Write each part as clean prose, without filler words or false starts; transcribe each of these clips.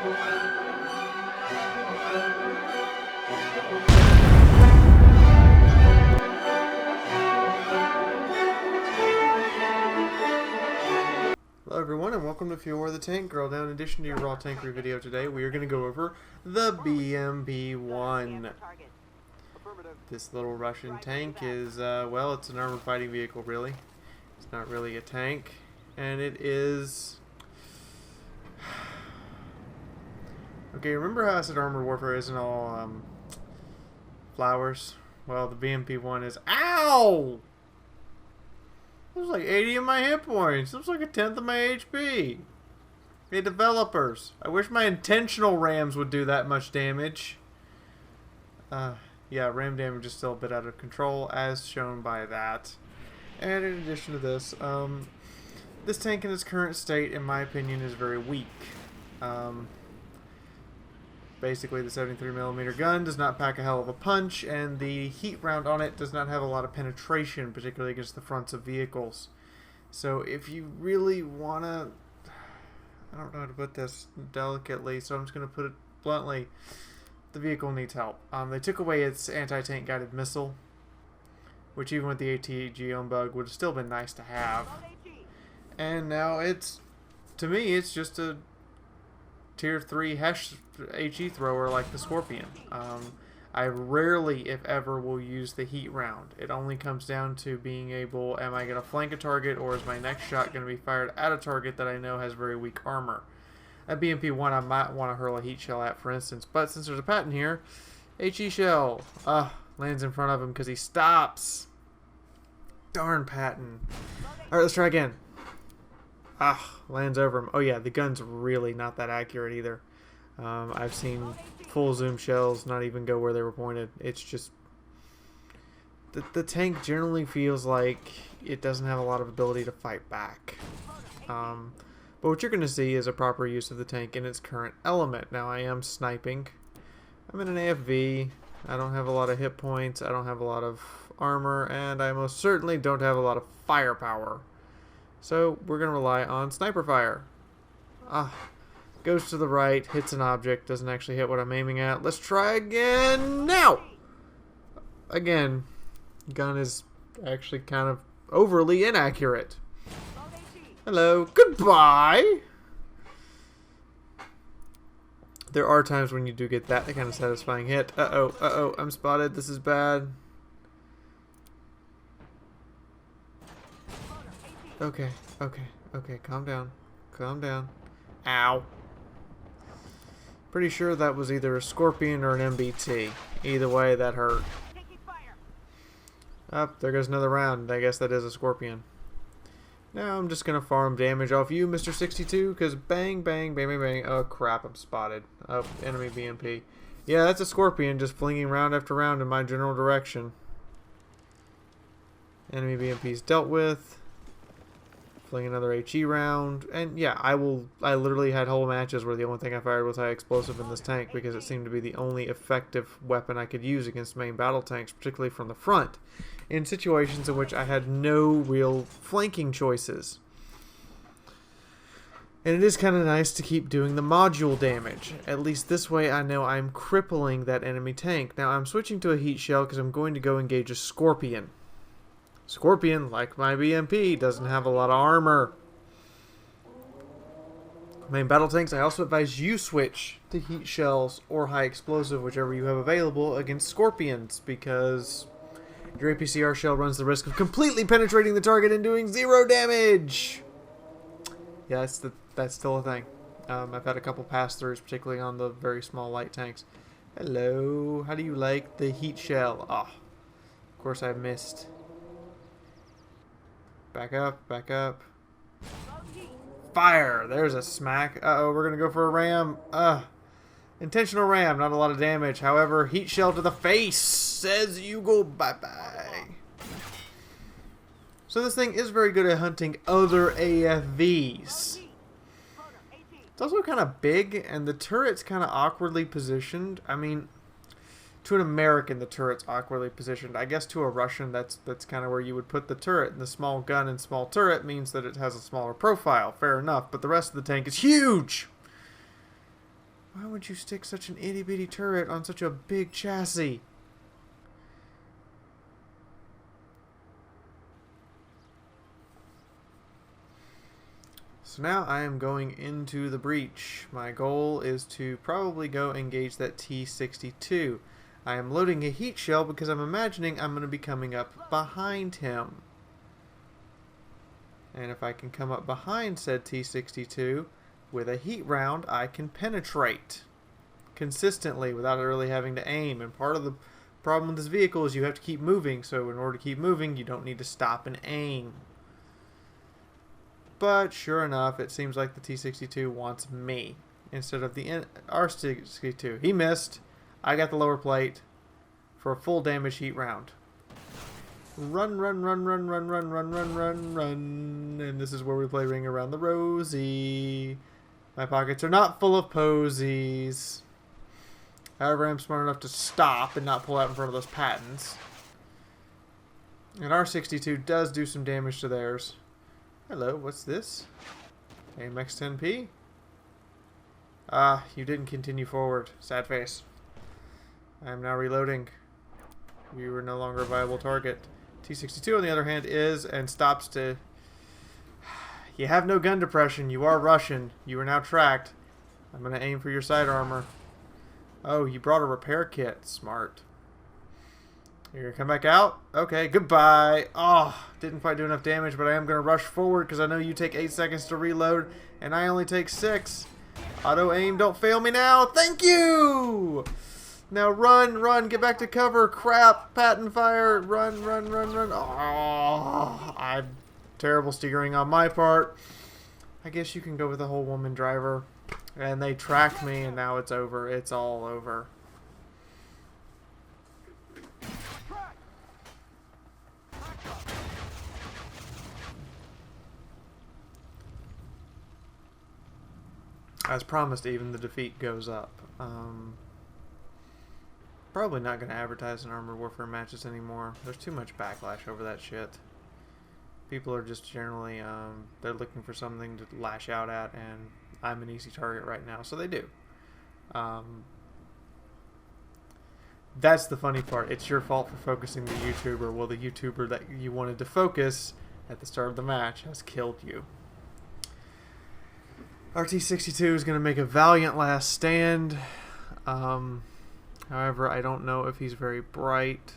Hello everyone and welcome to Fiaura the Tank Girl. Now in addition to your Raw Tankery video today, we are going to go over the BMP-1. This little Russian tank is, well, it's an armored fighting vehicle really. It's not really a tank. And it is... Okay, remember how I said armored warfare isn't all, flowers? Well, the BMP-1 is... Ow! There's like 80 of my hit points. Looks like a tenth of my HP. Hey, developers. I wish my intentional rams would do that much damage. Yeah, ram damage is still a bit out of control, as shown by that. And in addition to this, this tank in its current state, in my opinion, is very weak. Basically, the 73mm gun does not pack a hell of a punch, and the heat round on it does not have a lot of penetration, particularly against the fronts of vehicles. So if you really want to... I don't know how to put this delicately, so I'm just going to put it bluntly. The vehicle needs help. They took away its anti-tank guided missile, which even with the ATG on bug would have still been nice to have. And now it's... To me, it's just a tier 3 HE thrower like the Scorpion. I rarely, if ever, will use the heat round. It only comes down to being able, am I going to flank a target, or is my next shot going to be fired at a target that I know has very weak armor? At BMP-1 I might want to hurl a heat shell at, for instance, but since there's a patent here, HE shell, lands in front of him because he stops. Darn patent. Alright, let's try again. Lands over him. Oh yeah, the gun's really not that accurate either. I've seen full zoom shells not even go where they were pointed. It's just... The tank generally feels like it doesn't have a lot of ability to fight back. But what you're going to see is a proper use of the tank in its current element. Now I am sniping. I'm in an AFV. I don't have a lot of hit points. I don't have a lot of armor. And I most certainly don't have a lot of firepower. So we're going to rely on sniper fire. Goes to the right, hits an object, doesn't actually hit what I'm aiming at. Let's try again now! Again, gun is actually kind of overly inaccurate. Hello, goodbye! There are times when you do get that kind of satisfying hit. Uh-oh, I'm spotted, this is bad. Okay, calm down. Ow. Pretty sure that was either a Scorpion or an MBT. Either way, that hurt. There goes another round. I guess that is a Scorpion. Now I'm just going to farm damage off you, Mr. 62, because bang, bang, bang, bang, bang. Oh, crap, I'm spotted. Enemy BMP. Yeah, that's a Scorpion just flinging round after round in my general direction. Enemy BMP's dealt with. Fling another HE round, and yeah, I literally had whole matches where the only thing I fired was high explosive in this tank because it seemed to be the only effective weapon I could use against main battle tanks, particularly from the front, in situations in which I had no real flanking choices. And it is kind of nice to keep doing the module damage. At least this way I know I'm crippling that enemy tank. Now I'm switching to a heat shell because I'm going to go engage a Scorpion. Scorpion, like my BMP, doesn't have a lot of armor. Main battle tanks, I also advise you switch to heat shells or high explosive, whichever you have available, against Scorpions, because your APCR shell runs the risk of completely penetrating the target and doing 0 damage. Yeah, that's still a thing. I've had a couple pass-throughs, particularly on the very small light tanks. Hello, how do you like the heat shell? Of course I missed. Back up. Fire! There's a smack. Uh-oh, we're gonna go for a ram. Intentional ram, not a lot of damage. However, heat shell to the face says you go bye-bye. So this thing is very good at hunting other AFVs. It's also kind of big, and the turret's kind of awkwardly positioned. I mean, to an American, the turret's awkwardly positioned. I guess to a Russian, that's kind of where you would put the turret. And the small gun and small turret means that it has a smaller profile. Fair enough, but the rest of the tank is huge! Why would you stick such an itty-bitty turret on such a big chassis? So now I am going into the breach. My goal is to probably go engage that T-62. I am loading a heat shell because I'm imagining I'm going to be coming up behind him. And if I can come up behind said T-62 with a heat round, I can penetrate consistently without really having to aim. And part of the problem with this vehicle is you have to keep moving. So in order to keep moving, you don't need to stop and aim. But sure enough, it seems like the T-62 wants me instead of the R-62. He missed. I got the lower plate for a full damage heat round. Run, run, run, run, run, run, run, run, run, run. And this is where we play Ring Around the Rosie. My pockets are not full of posies. However, I'm smart enough to stop and not pull out in front of those patents. And R-62 does do some damage to theirs. Hello, what's this? AMX-10P? Ah, you didn't continue forward. Sad face. I am now reloading. You were no longer a viable target. T-62, on the other hand, is and stops to... You have no gun depression. You are Russian. You are now tracked. I'm going to aim for your side armor. Oh, you brought a repair kit. Smart. You're going to come back out? Okay, goodbye. Oh, didn't quite do enough damage, but I am going to rush forward because I know you take 8 seconds to reload, and I only take 6. Auto aim, don't fail me now. Thank you! Now run, run, get back to cover. Crap, patent fire. Run, run, run, run. Oh, terrible steering on my part. I guess you can go with the whole woman driver. And they tracked me, and now it's over. It's all over. As promised, even the defeat goes up. Probably not going to advertise in Armored Warfare matches anymore. There's too much backlash over that shit. People are just generally, they're looking for something to lash out at, and I'm an easy target right now, so they do. That's the funny part. It's your fault for focusing the YouTuber. Well, the YouTuber that you wanted to focus at the start of the match has killed you. RT-62 is going to make a valiant last stand. However, I don't know if he's very bright.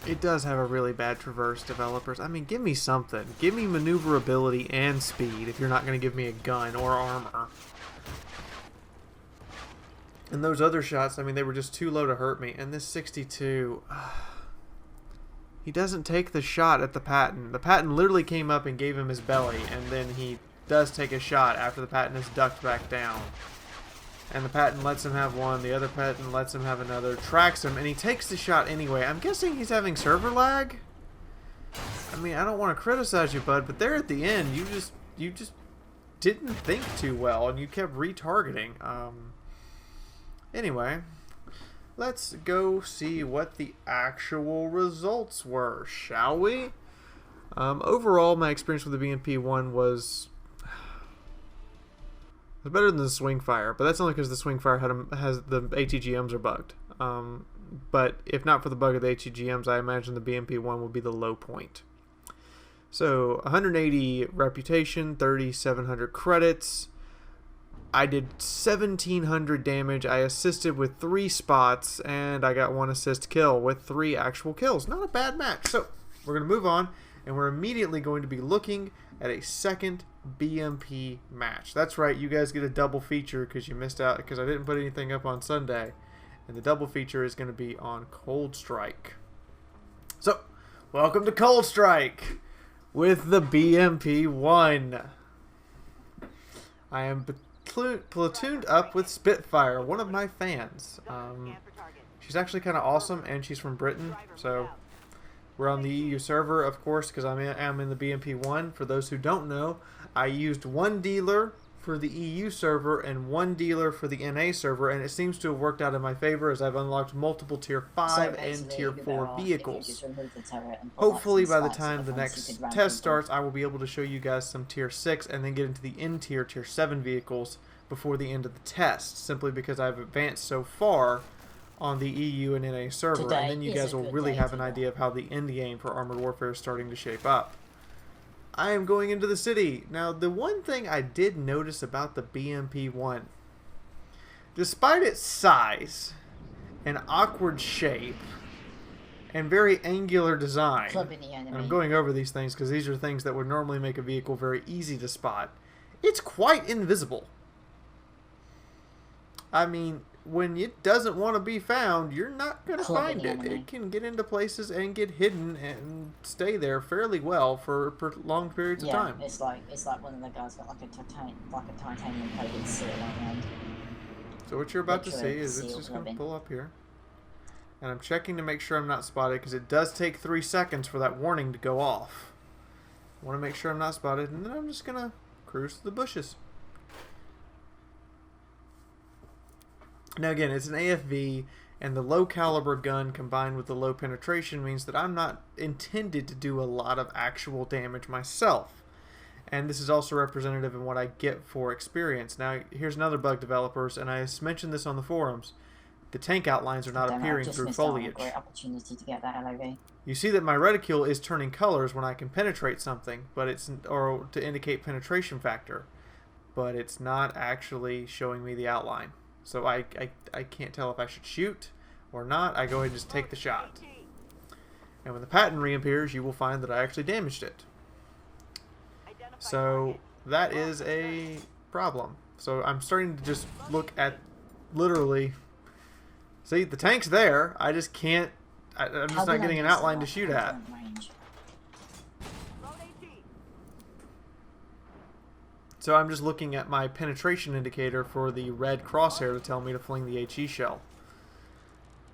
It does have a really bad traverse, developers. I mean, give me something. Give me maneuverability and speed if you're not going to give me a gun or armor. And those other shots, I mean, they were just too low to hurt me. And this 62... He doesn't take the shot at the Patton. The Patton literally came up and gave him his belly, and then he does take a shot after the Patton is ducked back down. And the Patton lets him have one, the other Patton lets him have another, tracks him, and he takes the shot anyway. I'm guessing he's having server lag? I mean, I don't want to criticize you, bud, but there at the end, you just didn't think too well, and you kept retargeting. Anyway... Let's go see what the actual results were, shall we? Overall, my experience with the BMP-1 was better than the swing fire, but that's only because the swing fire has the ATGMs are bugged. But if not for the bug of the ATGMs, I imagine the BMP-1 would be the low point. So 180 reputation, 3,700 credits. I did 1,700 damage. I assisted with 3 spots, and I got 1 assist kill with 3 actual kills. Not a bad match. So we're going to move on, and we're immediately going to be looking at a second BMP match. That's right, you guys get a double feature because you missed out because I didn't put anything up on Sunday. And the double feature is going to be on Cold Strike. So, welcome to Cold Strike with the BMP-1. I am platooned up with Spitfire, one of my fans. She's actually kind of awesome, and she's from Britain, so we're on the EU server, of course, because I'm in the BMP-1. For those who don't know, I used one dealer for the EU server and 1 dealer for the NA server, and it seems to have worked out in my favor as I've unlocked multiple tier 5 and tier 4 vehicles. Hopefully by the time the next test starts, I will be able to show you guys some tier 6 and then get into the N tier, tier 7 vehicles before the end of the test, simply because I've advanced so far on the EU and NA server, and then you guys will really have an idea of how the end game for Armored Warfare is starting to shape up. I am going into the city. Now, the one thing I did notice about the BMP-1, despite its size and awkward shape and very angular design, and I'm going over these things because these are things that would normally make a vehicle very easy to spot, it's quite invisible. I mean, when it doesn't want to be found, you're not going to find it. It can get into places and get hidden and stay there fairly well for prolonged periods of time. It's like one of the guys got like a titanium coated seal on it. So what you're about to see is it's just going to pull up here. And I'm checking to make sure I'm not spotted, because it does take 3 seconds for that warning to go off. I want to make sure I'm not spotted, and then I'm just going to cruise through the bushes. Now again, it's an AFV, and the low caliber gun combined with the low penetration means that I'm not intended to do a lot of actual damage myself. And this is also representative in what I get for experience. Now here's another bug, developers, and I mentioned this on the forums. The tank outlines are not appearing through foliage. Great opportunity to get that LOV. You see that my reticule is turning colors when I can penetrate something, but it's or to indicate penetration factor, but it's not actually showing me the outline. So I can't tell if I should shoot or not. I go ahead and just take the shot. And when the pattern reappears, you will find that I actually damaged it. So that is a problem. So I'm starting to just look at literally... See, the tank's there. I just can't... I'm just not getting an outline to shoot at. So I'm just looking at my penetration indicator for the red crosshair to tell me to fling the HE shell.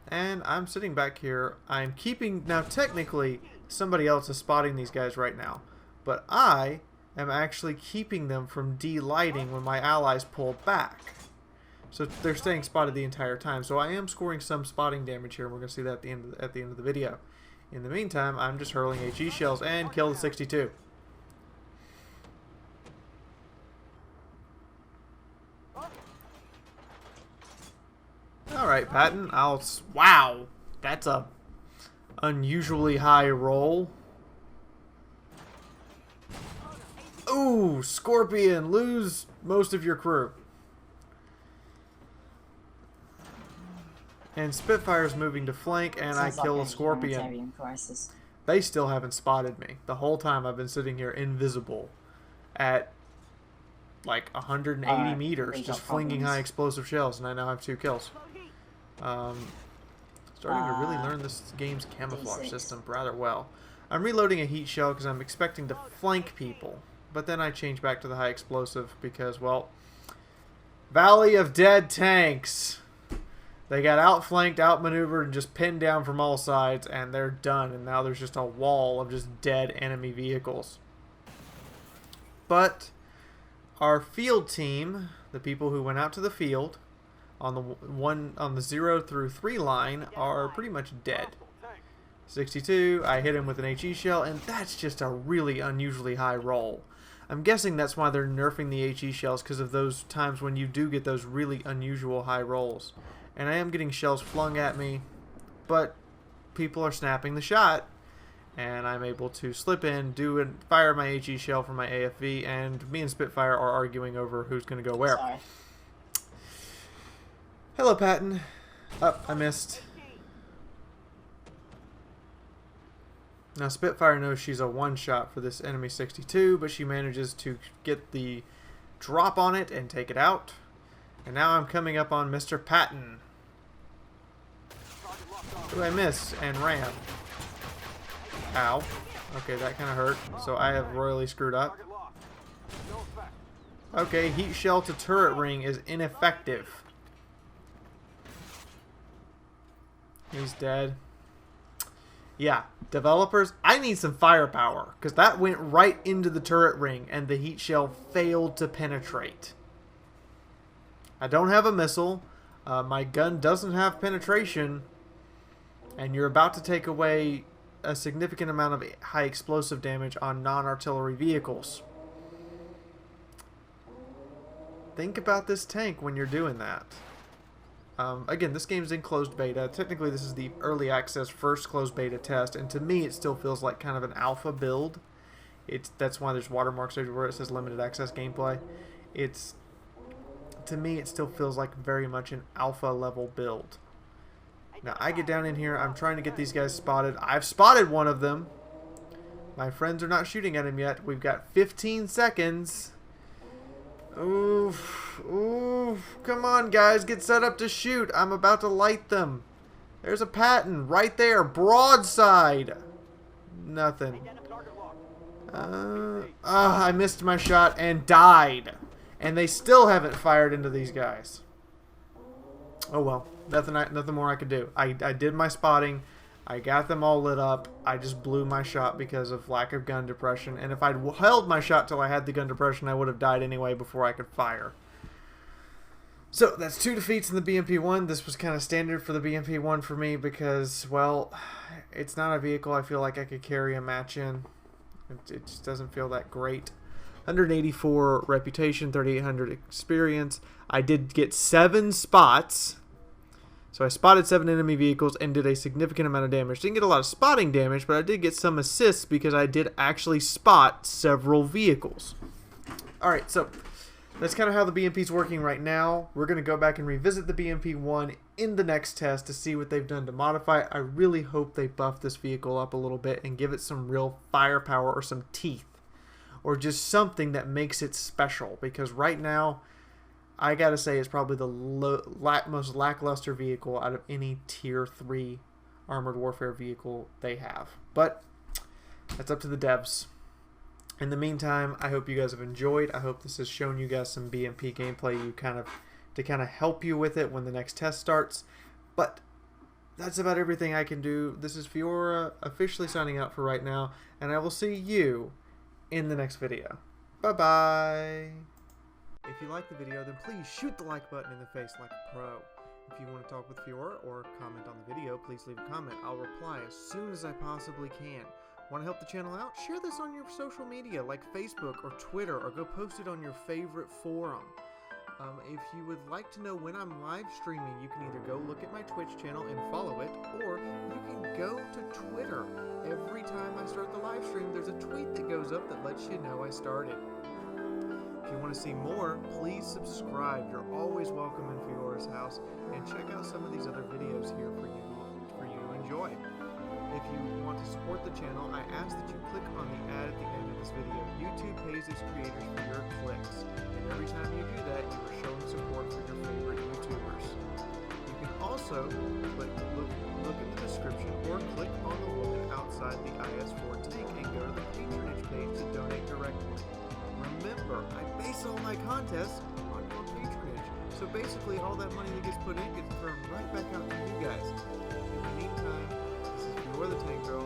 And I'm sitting back here. I'm keeping... Now, technically, somebody else is spotting these guys right now. But I am actually keeping them from delighting when my allies pull back. So they're staying spotted the entire time. So I am scoring some spotting damage here. And we're going to see that at the end of the video. In the meantime, I'm just hurling HE shells and kill the 62. Alright, Patton, wow! That's a unusually high roll. Ooh, Scorpion, lose most of your crew. And Spitfire's moving to flank, and I kill a Scorpion. They still haven't spotted me. The whole time I've been sitting here invisible at like 180 meters, just flinging high explosive shells, and I now have 2 kills. Starting to really learn this game's camouflage system rather well. I'm reloading a heat shell because I'm expecting to flank people, but then I change back to the high explosive because, well, Valley of Dead Tanks. They got outflanked, outmaneuvered, and just pinned down from all sides, and they're done. And now there's just a wall of just dead enemy vehicles. But our field team, the people who went out to the field on the 0 through 3 line, are pretty much dead. 62, I hit him with an HE shell, and that's just a really unusually high roll. I'm guessing that's why they're nerfing the HE shells, because of those times when you do get those really unusual high rolls. And I am getting shells flung at me, but people are snapping the shot, and I'm able to slip in, fire my HE shell from my AFV, and me and Spitfire are arguing over who's going to go where. Sorry. Hello, Patton. Oh, I missed. Now, Spitfire knows she's a one-shot for this enemy 62, but she manages to get the drop on it and take it out. And now I'm coming up on Mr. Patton, who I missed and ran. Ow. Okay, that kind of hurt. So I have royally screwed up. Okay, heat shell to turret ring is ineffective. He's dead. Yeah, developers, I need some firepower, because that went right into the turret ring and the heat shell failed to penetrate. I don't have a missile. My gun doesn't have penetration. And you're about to take away a significant amount of high explosive damage on non-artillery vehicles. Think about this tank when you're doing that. Again, this game's in closed beta. Technically, this is the early access first closed beta test, and to me, it still feels like kind of an alpha build. That's why there's watermarks everywhere. It says limited access gameplay. To me, it still feels like very much an alpha level build. Now, I get down in here. I'm trying to get these guys spotted. I've spotted one of them. My friends are not shooting at him yet. We've got 15 seconds. Oof. Oof. Come on, guys. Get set up to shoot. I'm about to light them. There's a Patton right there. Broadside. Nothing. I missed my shot and died. And they still haven't fired into these guys. Oh well. Nothing more I could do. I did my spotting. I got them all lit up. I just blew my shot because of lack of gun depression. And if I'd held my shot till I had the gun depression, I would have died anyway before I could fire. So that's 2 defeats in the BMP-1. This was kind of standard for the BMP-1 for me because, well, it's not a vehicle I feel like I could carry a match in. It just doesn't feel that great. 184 reputation, 3,800 experience. I did get 7 spots. So I spotted 7 enemy vehicles and did a significant amount of damage. Didn't get a lot of spotting damage, but I did get some assists because I did actually spot several vehicles. Alright, so that's kind of how the BMP's working right now. We're going to go back and revisit the BMP-1 in the next test to see what they've done to modify it. I really hope they buff this vehicle up a little bit and give it some real firepower or some teeth. Or just something that makes it special. Because right now, I gotta say, it's probably the most lackluster vehicle out of any Tier 3 Armored Warfare vehicle they have. But that's up to the devs. In the meantime, I hope you guys have enjoyed. I hope this has shown you guys some BMP gameplay to kind of help you with it when the next test starts. But that's about everything I can do. This is Fiaura officially signing out for right now, and I will see you in the next video. Bye-bye. If you like the video, then please shoot the like button in the face like a pro. If you want to talk with Fiaura or comment on the video, please leave a comment. I'll reply as soon as I possibly can. Want to help the channel out? Share this on your social media like Facebook or Twitter, or go post it on your favorite forum. If you would like to know when I'm live streaming, you can either go look at my Twitch channel and follow it, or you can go to Twitter. Every time I start the live stream, there's a tweet that goes up that lets you know I started. If you want to see more, please subscribe. You're always welcome in Fiora's house, and check out some of these other videos here for you to enjoy. If you want to support the channel, I ask that you click on the ad at the end of this video. YouTube pays its creators for your clicks, and every time you do that, you are showing support for your favorite YouTubers. You can also look in the description or click on the woman outside the IS-4 tank and go to the patronage page to donate directly. Remember, I base all my contests on your patronage, so basically all that money that gets put in gets thrown right back out to you guys. In the meantime, this is Fiaura the Tank Girl.